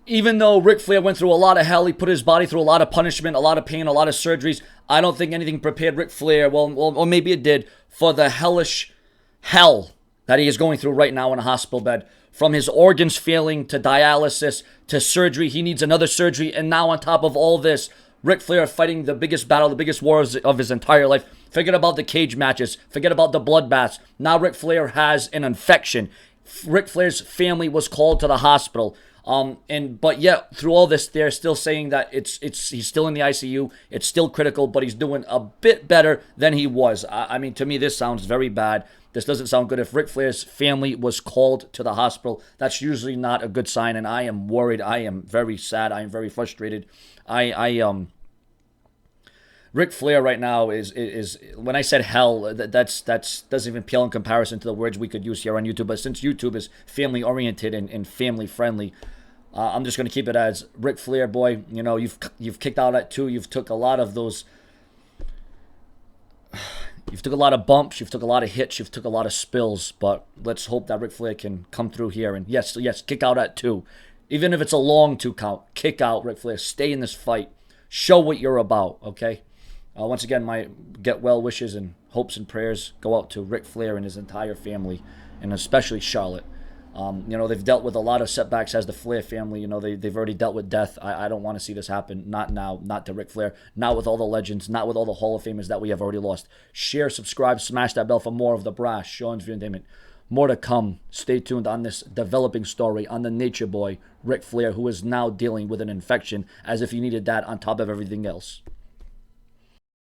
even though Ric Flair went through a lot of hell, he put his body through a lot of punishment, a lot of pain, a lot of surgeries. I don't think anything prepared Ric Flair, or maybe it did, for the hellish hell that he is going through right now in a hospital bed. From his organs failing to dialysis to surgery, he needs another surgery. And now on top of all this, Ric Flair fighting the biggest battle, the biggest wars of his entire life. Forget about the cage matches. Forget about the bloodbaths. Now Ric Flair has an infection. Ric Flair's family was called to the hospital. But yet through all this, they're still saying that he's still in the ICU. It's still critical, but he's doing a bit better than he was. I mean, to me, this sounds very bad. This doesn't sound good. If Ric Flair's family was called to the hospital, that's usually not a good sign, and I am worried. I am very sad. I am very frustrated. Ric Flair right now is when I said hell, that's doesn't even pale in comparison to the words we could use here on YouTube. But since YouTube is family oriented and family friendly, I'm just gonna keep it as Ric Flair, boy. You know, you've kicked out at 2. You've took a lot of those. You've took a lot of bumps, you've took a lot of hits, you've took a lot of spills, but let's hope that Ric Flair can come through here. And yes, kick out at 2. Even if it's a long 2 count, kick out, Ric Flair. Stay in this fight. Show what you're about, okay? Once again, my get well wishes and hopes and prayers go out to Ric Flair and his entire family, and especially Charlotte. They've dealt with a lot of setbacks as the Flair family. They've already dealt with death. I don't want to see this happen. Not now. Not to Ric Flair. Not with all the legends. Not with all the Hall of Famers that we have already lost. Share, subscribe, smash that bell for more of the brash. Sean's View Entertainment. More to come. Stay tuned on this developing story on the Nature Boy, Ric Flair, who is now dealing with an infection as if he needed that on top of everything else.